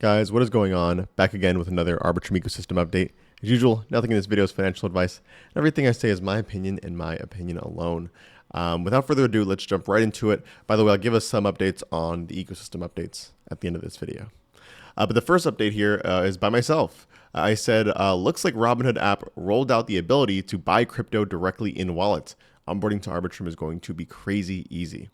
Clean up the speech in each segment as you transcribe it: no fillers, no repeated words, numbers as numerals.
Guys, what is going on? Back again with another Arbitrum ecosystem update. As usual, nothing in this video is financial advice. Everything I say is my opinion and my opinion alone. Without further ado, let's jump right into it. By the way, I'll give us some updates on the ecosystem updates at the end of this video. But the first update here is by myself. I said, looks like Robinhood app rolled out the ability to buy crypto directly in wallet. Onboarding to Arbitrum is going to be crazy easy.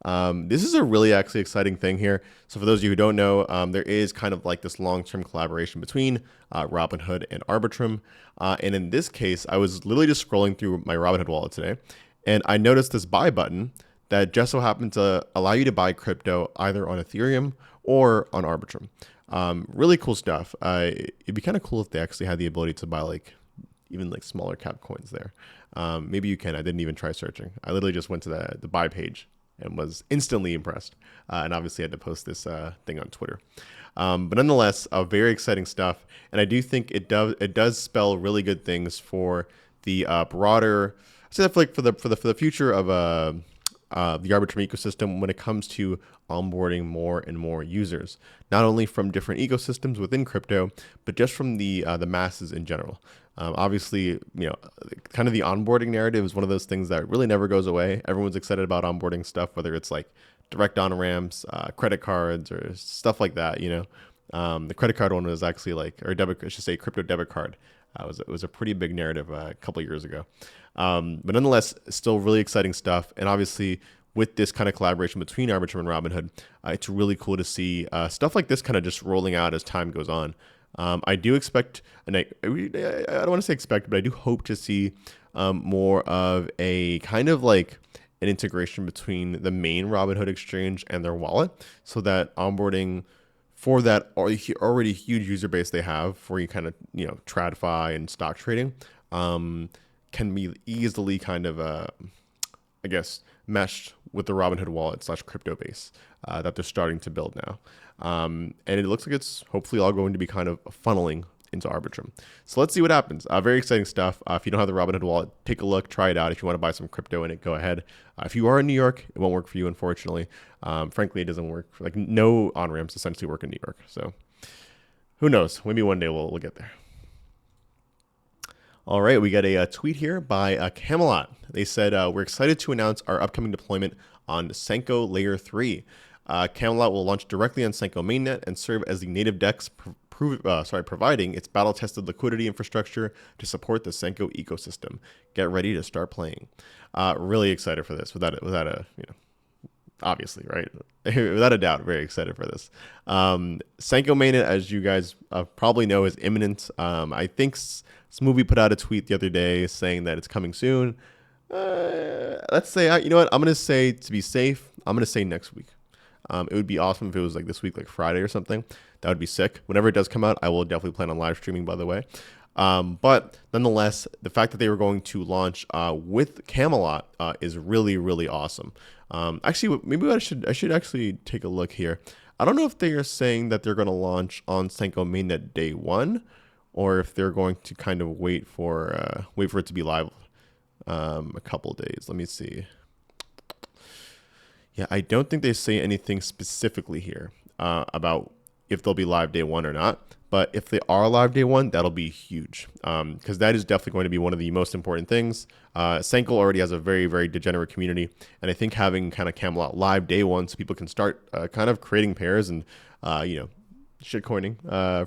This is a really actually exciting thing here. So for those of you who don't know, there is kind of like this long-term collaboration between Robinhood and Arbitrum. And in this case, I was literally just scrolling through my Robinhood wallet today, and I noticed this buy button that just so happened to allow you to buy crypto either on Ethereum or on Arbitrum. Really cool stuff. It'd be kind of cool if they actually had the ability to buy like even like smaller cap coins there. Maybe you can. I didn't even try searching. I literally just went to the buy page and was instantly impressed, and obviously had to post this thing on Twitter. But nonetheless, very exciting stuff, and I do think it does spell really good things for the broader, I say for the future of the Arbitrum ecosystem when it comes to onboarding more and more users, not only from different ecosystems within crypto, but just from the masses in general. Obviously, you know, kind of the onboarding narrative is one of those things that really never goes away. Everyone's excited about onboarding stuff, whether it's like direct on ramps, credit cards, or stuff like that. You know, the credit card one was actually like, or debit, I should say, crypto debit card. It was a pretty big narrative a couple years ago. But nonetheless, still really exciting stuff. And obviously, with this kind of collaboration between Arbitrum and Robinhood, it's really cool to see stuff like this kind of just rolling out as time goes on. I do expect, and I don't want to say expect, but I do hope to see more of a kind of like an integration between the main Robinhood exchange and their wallet, so that onboarding for that already huge user base they have for you kind of, you know, TradFi and stock trading can be easily kind of, I guess, meshed with the Robinhood wallet / crypto base that they're starting to build now. And it looks like it's hopefully all going to be kind of funneling into Arbitrum. So let's see what happens. Very exciting stuff. If you don't have the Robinhood wallet, take a look, try it out. If you want to buy some crypto in it, go ahead. If you are in New York, it won't work for you, unfortunately. Frankly, it doesn't work. Like, no on-ramps essentially work in New York. So who knows? Maybe one day we'll get there. All right, we got a tweet here by Camelot. They said, we're excited to announce our upcoming deployment on Sanko Layer 3. Camelot will launch directly on Sanko mainnet and serve as the native DEX, providing its battle-tested liquidity infrastructure to support the Sanko ecosystem. Get ready to start playing. Really excited for this. Without a, you know, obviously, right? Without a doubt, very excited for this. Sanko mainnet, as you guys probably know, is imminent. I think Smoothie put out a tweet the other day saying that it's coming soon. Let's say, you know what? I'm going to say, to be safe, I'm going to say next week. It would be awesome if it was like this week, like Friday or something. That would be sick. Whenever it does come out, I will definitely plan on live streaming, by the way. But nonetheless, the fact that they were going to launch with Camelot is really, really awesome. Actually, maybe I should actually take a look here. I don't know if they are saying that they're going to launch on Sanko mainnet day one, or if they're going to kind of wait for it to be live a couple days. Let me see. Yeah, I don't think they say anything specifically here about if they'll be live day one or not. But if they are live day one, that'll be huge, because that is definitely going to be one of the most important things. Sanko already has a very, very degenerate community, and I think having kind of Camelot live day one so people can start kind of creating pairs and, you know, shitcoining,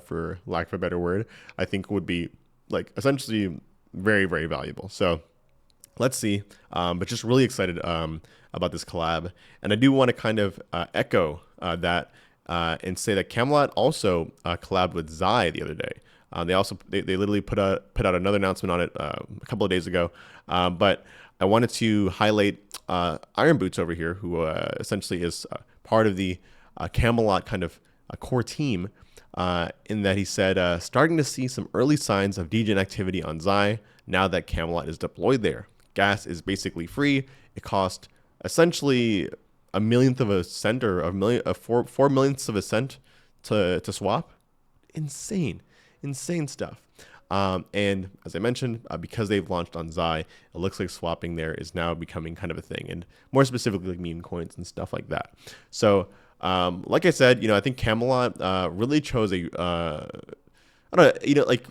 for lack of a better word, I think would be like essentially very, very valuable. So let's see, but just really excited about this collab. And I do want to kind of echo that and say that Camelot also collabed with Zai the other day. They literally put out another announcement on it a couple of days ago. But I wanted to highlight Iron Boots over here, who essentially is part of the Camelot kind of core team, in that he said, starting to see some early signs of degen activity on Zai now that Camelot is deployed there. Gas is basically free. It cost essentially a millionth of a cent, or four millionths of a cent to swap. Insane stuff. And as I mentioned, because they've launched on Zai, it looks like swapping there is now becoming kind of a thing, and more specifically like meme coins and stuff like that. So Like I said, I think Camelot really chose I don't know, like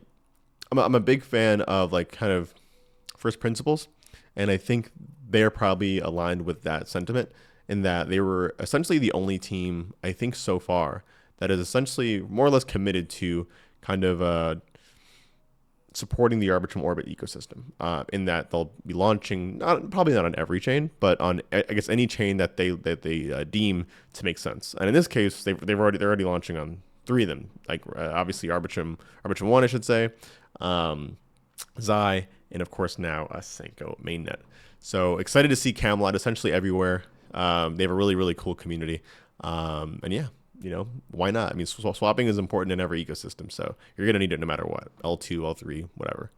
I'm a big fan of like kind of first principles, and I think they're probably aligned with that sentiment in that they were essentially the only team I think so far that is essentially more or less committed to kind of supporting the Arbitrum Orbit ecosystem. In that they'll be launching probably not on every chain, but on I guess any chain that they deem to make sense. And in this case, they're already launching on three of them. Like obviously Arbitrum One, I should say. Zai, and of course now Sanko mainnet. So excited to see Camelot essentially everywhere. They have a really, really cool community. And yeah, why not? I mean, swapping is important in every ecosystem, so you're going to need it no matter what. L2, L3, whatever.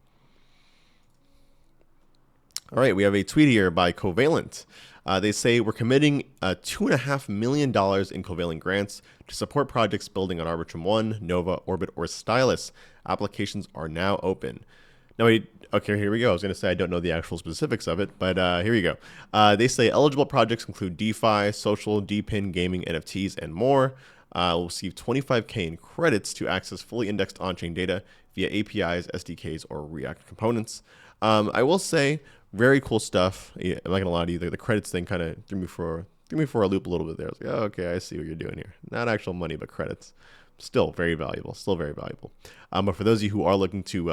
All right, we have a tweet here by Covalent. They say we're committing $2.5 million in Covalent grants to support projects building on Arbitrum 1, Nova, Orbit, or Stylus. Applications are now open. Now, okay, here we go. I was going to say I don't know the actual specifics of it, but here you go. They say eligible projects include DeFi, social, DPIN, gaming, NFTs, and more. Will receive 25K in credits to access fully indexed on-chain data via APIs, SDKs, or React components. I will say, very cool stuff. I'm not gonna lie to you, the credits thing kind of threw me for a loop a little bit there. I was like, oh, okay, I see what you're doing here. Not actual money, but credits. Still very valuable. But for those of you who are looking to,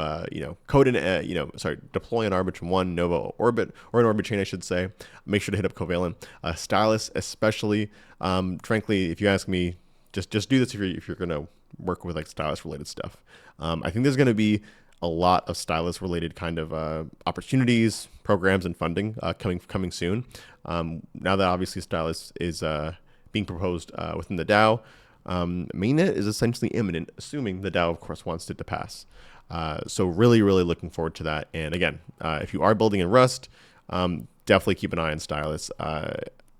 code in, deploy an Arbitrum 1, Nova, Orbit, or an Orbit chain, I should say, make sure to hit up Covalent. Stylus, especially. Frankly, if you ask me, just do this if you're gonna work with like Stylus related stuff. I think there's gonna be a lot of Stylus related kind of opportunities, programs, and funding coming soon. Now that obviously Stylus is being proposed within the DAO. Mainnet is essentially imminent, assuming the DAO, of course, wants it to pass. So really, really looking forward to that. And again, if you are building in Rust, definitely keep an eye on Stylus.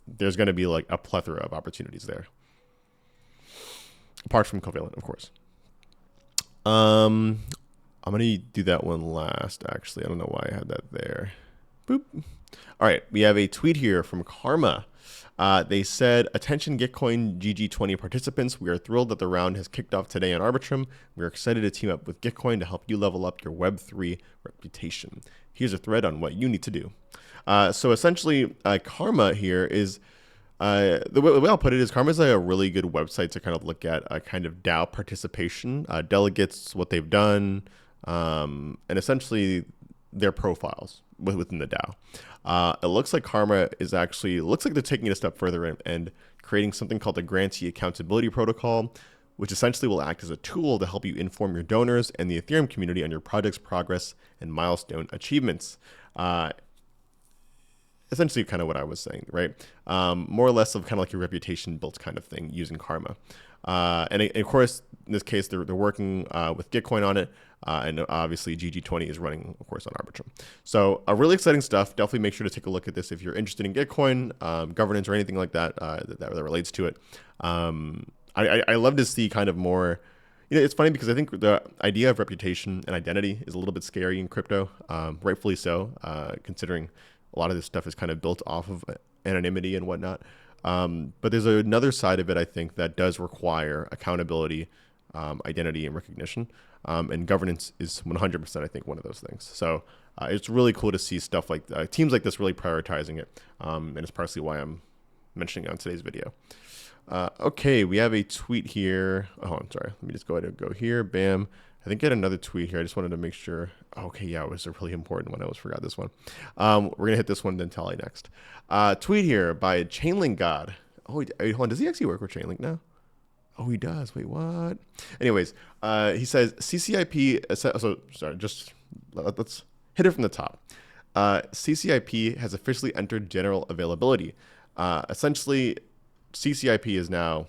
There's going to be like a plethora of opportunities there, apart from Covalent, of course. I'm going to do that one last, actually. I don't know why I had that there. Boop. All right, we have a tweet here from Karma. They said, attention Gitcoin GG20 participants, we are thrilled that the round has kicked off today on Arbitrum. We are excited to team up with Gitcoin to help you level up your Web3 reputation. Here's a thread on what you need to do. So essentially, Karma here is, the way I'll put it is Karma is a really good website to kind of look at kind of DAO participation, delegates, what they've done, and essentially their profiles within the DAO. It looks like Karma looks like they're taking it a step further and creating something called the Grantee Accountability Protocol, which essentially will act as a tool to help you inform your donors and the Ethereum community on your project's progress and milestone achievements. Essentially kind of what I was saying, right? More or less of kind of like your reputation built kind of thing using Karma. And of course, in this case, they're working with Gitcoin on it. And obviously GG20 is running, of course, on Arbitrum. So really exciting stuff. Definitely make sure to take a look at this if you're interested in Gitcoin, governance, or anything like that that relates to it. I love to see kind of more, it's funny because I think the idea of reputation and identity is a little bit scary in crypto, rightfully so, considering a lot of this stuff is kind of built off of anonymity and whatnot. But there's another side of it, I think, that does require accountability, identity, and recognition. And governance is 100%, I think, one of those things. So it's really cool to see stuff like teams like this really prioritizing it. And it's partially why I'm mentioning it on today's video. Okay, we have a tweet here. Oh, I'm sorry. Let me just go ahead and go here. Bam. I think I had another tweet here. I just wanted to make sure. Okay, yeah, it was a really important one. I almost forgot this one. We're going to hit this one, then Tally next. Tweet here by Chainlink God. Oh, hold on. Does he actually work with Chainlink now? Oh, he does. Wait, what? Anyways, he says CCIP. So sorry, just let's hit it from the top. CCIP has officially entered general availability. Essentially, CCIP is now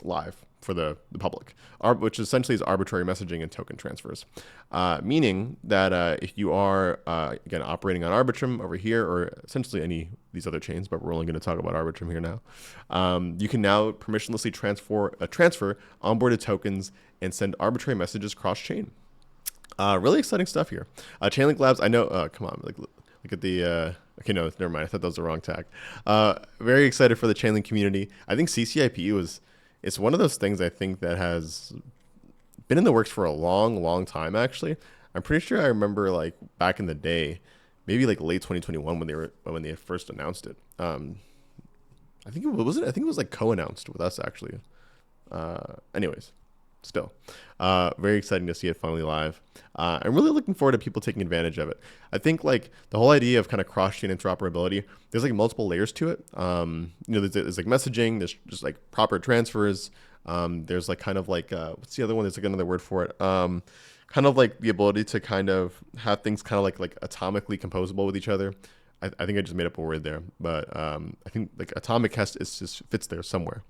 live for the public, which essentially is arbitrary messaging and token transfers, meaning that if you are, again, operating on Arbitrum over here, or essentially any of these other chains, but we're only going to talk about Arbitrum here now, you can now permissionlessly transfer onboarded tokens and send arbitrary messages cross-chain. Really exciting stuff here. Chainlink Labs, I know, come on, like Look at the, okay, no, never mind. I thought that was the wrong tag. Very excited for the Chainlink community. I think CCIP it's one of those things I think that has been in the works for a long, long time, actually. I'm pretty sure I remember like back in the day, maybe like late 2021 when they first announced it. I think it was like co-announced with us actually. Anyways, still, very exciting to see it finally live. I'm really looking forward to people taking advantage of it. I think like the whole idea of kind of cross-chain interoperability, there's like multiple layers to it. There's like messaging, there's just like proper transfers. There's like kind of like, what's the other one? There's like another word for it. Kind of like the ability to kind of have things kind of like atomically composable with each other. I think I just made up a word there, but I think like atomic just fits there somewhere.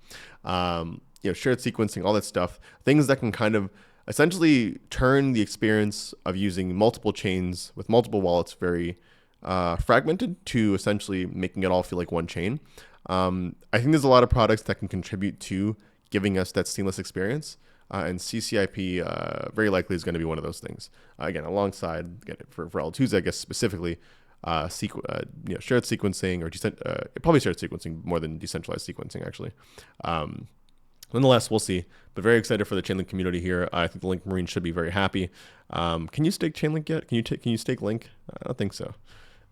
Shared sequencing, all that stuff, things that can kind of essentially turn the experience of using multiple chains with multiple wallets very fragmented to essentially making it all feel like one chain. I think there's a lot of products that can contribute to giving us that seamless experience. And CCIP very likely is going to be one of those things. Again, alongside for L2s, I guess specifically, shared sequencing or probably shared sequencing more than decentralized sequencing actually. Nonetheless, we'll see. But very excited for the Chainlink community here. I think the Link Marines should be very happy. Can you stake Chainlink yet? Can you stake Link? I don't think so.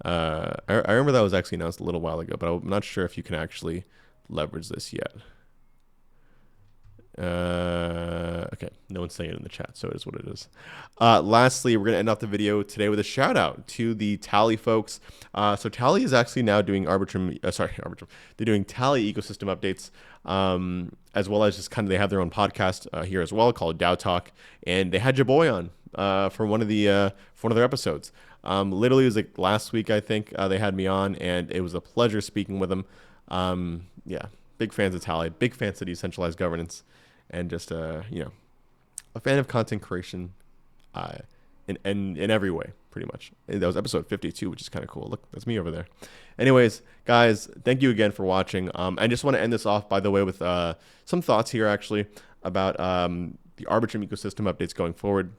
I remember that was actually announced a little while ago, but I'm not sure if you can actually leverage this yet. Okay, no one's saying it in the chat, so it is what it is. Lastly, we're gonna end off the video today with a shout out to the Tally folks. So Tally is actually now doing Arbitrum. They're doing Tally ecosystem updates, as well as just kind of they have their own podcast here as well called DAO Talk, and they had your boy on for one of their episodes. Literally, it was like last week, I think they had me on, and it was a pleasure speaking with them. Yeah, big fans of Tally, big fans of decentralized governance. And just a fan of content creation in every way, pretty much. And that was episode 52, which is kind of cool. Look, that's me over there. Anyways, guys, thank you again for watching. I just want to end this off, by the way, with some thoughts here, actually, about the Arbitrum ecosystem updates going forward.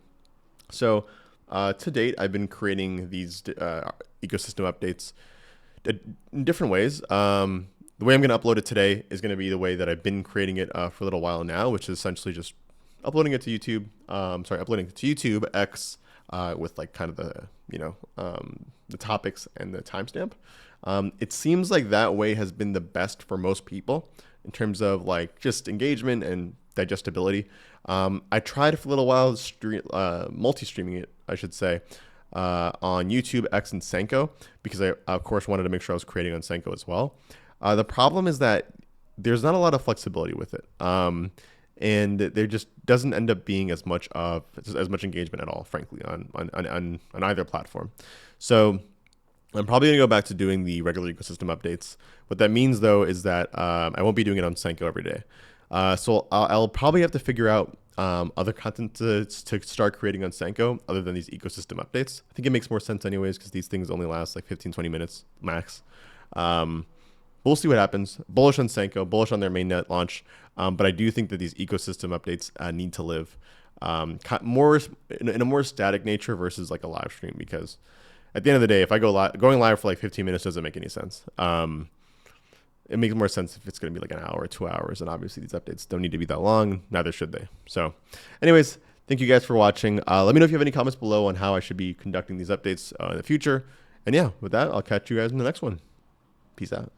So to date, I've been creating these ecosystem updates in different ways. The way I'm going to upload it today is going to be the way that I've been creating it for a little while now, which is essentially just uploading it to YouTube. Uploading it to YouTube X with like kind of the topics and the timestamp. It seems like that way has been the best for most people in terms of like just engagement and digestibility. I tried for a little while multi-streaming it, I should say, on YouTube X and Sanko because I of course wanted to make sure I was creating on Sanko as well. The problem is that there's not a lot of flexibility with it, and there just doesn't end up being as much engagement at all, frankly, on either platform. So I'm probably gonna go back to doing the regular ecosystem updates. What that means, though, is that I won't be doing it on Sanko every day. So I'll probably have to figure out other content to start creating on Sanko other than these ecosystem updates. I think it makes more sense anyways because these things only last like 15-20 minutes max. We'll see what happens. Bullish on Sanko, bullish on their mainnet launch, but I do think that these ecosystem updates need to live more in a more static nature versus like a live stream, because at the end of the day, if I going live for like 15 minutes doesn't make any sense. It makes more sense if it's going to be like an hour or 2 hours, and obviously these updates don't need to be that long, neither should they. So anyways, thank you guys for watching. Let me know if you have any comments below on how I should be conducting these updates in the future. And yeah, with that, I'll catch you guys in the next one. Peace out.